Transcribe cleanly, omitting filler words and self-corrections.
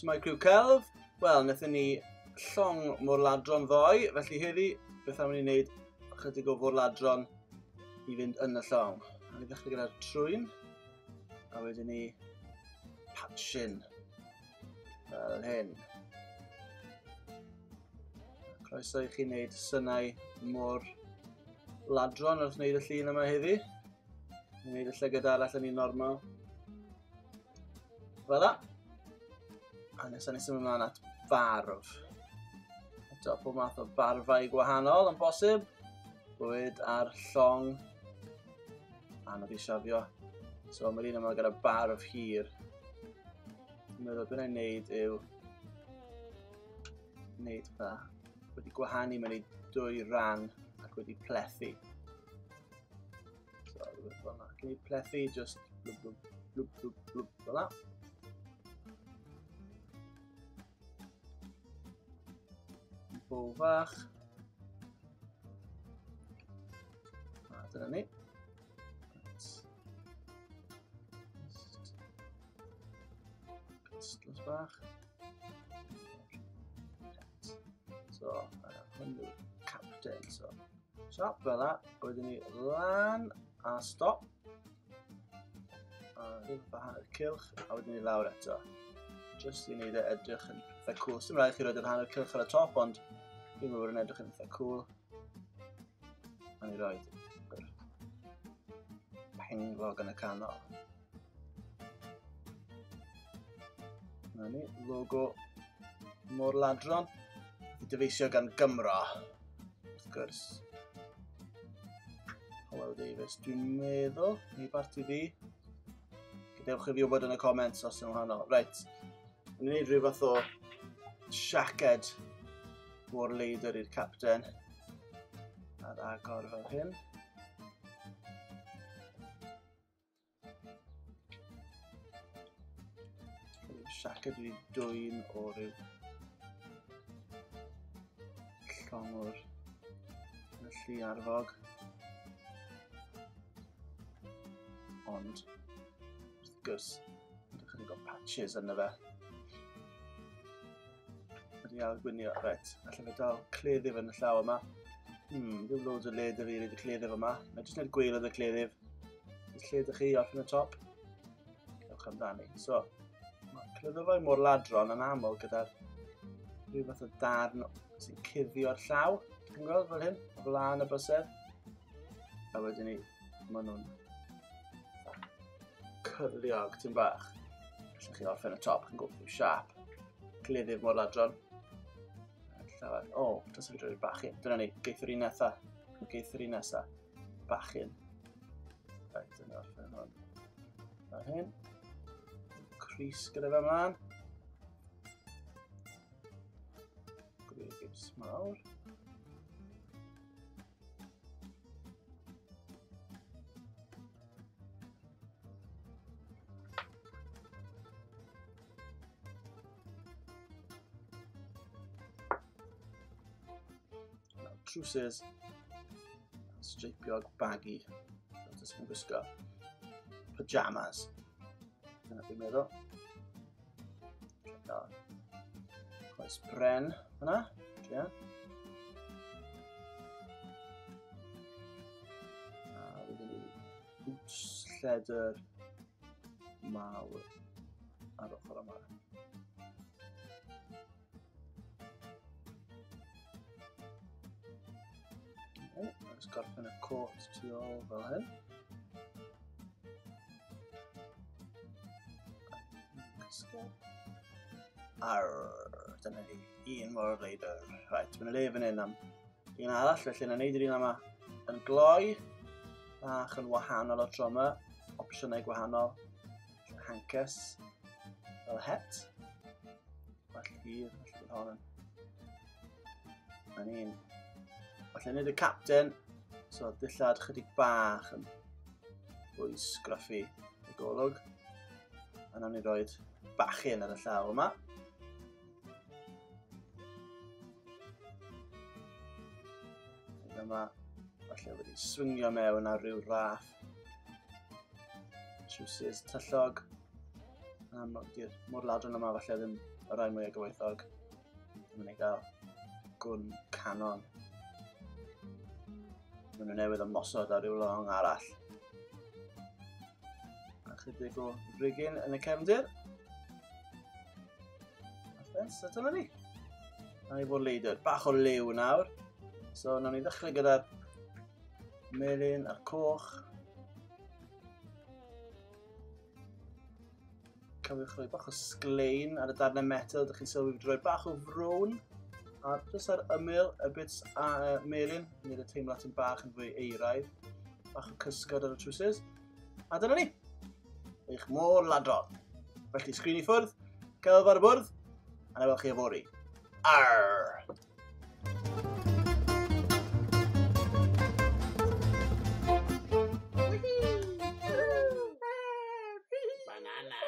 Mae CRIW CELF. Wel, wnaethon ni llong Môr Ladron ddoe, felly heddi, beth am ni wneud chydig o Môr Ladron i fynd yn y llong. A ni ddechrau gyda'r trwyn, a wedyn ni patchyn, fel hyn. Croeso i chi wneud synnau Môr Ladron wrth wneud y llun yma heddi. Ni'n wneud y llygad arall yn un normal. Fel da. A nesaf ni symud ymlaen at barf. Eto, pob math o barfau gwahanol yn bosib. Bwyd ar llong. Anodd i siafio. So mae'r un yma gyda barf hir. Dwi'n meddwl beth ni'n neud yw wneud wedi gwahanu mewn i 2 ran ac wedi plethu. So, rhywbeth fel yna. Cyn i plethu, just blwb, blwb, blwb, blwb, blwb, fel yna. Bow fach. A dyna ni. Cystlos bach. So, hwn yw captain. So, siop fel yna. Wedyn ni lan a stop. A rhywbeth bach hanner cylch. A wedyn ni lawr eto. Just i wneud e edrych yn eitha cool. Dim rhaid chi roed yr hanner cylch ar y top, ond dwi'n meddwl yn edrych yn eitha cool. A ni roed yr penglog yn y canol. Dyna ni, logo Môr Ladron. I dyfeisio gan Gymro. Wrth gwrs. Hywel Davies, dwi'n meddwl, neu barti fi. Gadewch i fi wybod yn y comments os yn wahanol. Right. Ni'n gwneud rhyw fath o siaced Môr Ladron i'r capten. A'r agor fel hyn. Siaced wedi dwyn o ryw llongwr yn y llu arfog. Ond, wrth gwrs, ydych chi'n gweld patches yna fe. Ydy algwynio, reit, allai fe dal cleddyf yn y llaw yma. Ddim loads o leddyf i reid y cleddyf yma. Na jyst wneud gweilodd y cleddyf. Lledych chi off yn y top. Cewch amdani. So, mae cleddyfau Môr Ladron yn aml gyda'r rhyw fath o darn sy'n cuddio'r llaw. Chi'n gweld fel hyn? O flaen y bysedd. A wedyn ni, maen nhw'n cyrliog tym bach. Allwch chi orffen y top, chi'n gwybod siap. Cleddyf Môr Ladron. O, tas fi drwy'r bachyn. Dyna ni, geithio'r un nesa. Geithio'r un nesa. Bachyn. Rhaid, dyna orffen hwn. Fel hyn. Cris gyda fe ymlaen. Gwegys mawr. Trowsus streipiog baggy. Does yn gwisgo pyjamas. Dyna dwi'n meddwl. Coes bren hwnna. A wedyn ni boots lledr mawr ar ochr yma. Let's gorffen y cot tu ôl fel hyn. Dyna ni, un Môr Ladron. Right, mae'n le fan hyn am un arall, felly yna wneud yr un yma yn gloi, bach yn wahanol o tro yma, opsiynau gwahanol, hancus, fel het, bach hir, felly hon yn. Yn un. Felly wneud y capten, so dillad chydig bach yn fwy sgraffu y golwg. A nawn ni roed bachyn ar y llaw yma. Yma, falle wedi swingio mewn ar ryw raff. Trowsus tyllog. Di'r Môr Ladron yma falle ddim y rai mwyaf gyfoethog. Dwi'n mynd i gael gwn canon. Maen nhw newydd ymosod ar ryw long arall. A chydig o brigyn yn y cefndir. A ffens, a dyna ni. Na i fod leidr. Bach o liw nawr. So, nawn ni ddechrau gyda'r melyn a'r coch. Cofiwch rhoi bach o sglein ar y darnau metal. Dych chi'n sylwi wedi rhoi bach o frown. A jyst ar ymyl y bits melyn, nid y teimlad yn bach yn fwy eiraidd. Bach o cysgod ar y trwsys. A dyna ni. Eich Môr Ladron. Felly sgrin i ffwrdd, celf ar y bwrdd, a na welch chi yfory. Arr! Banana.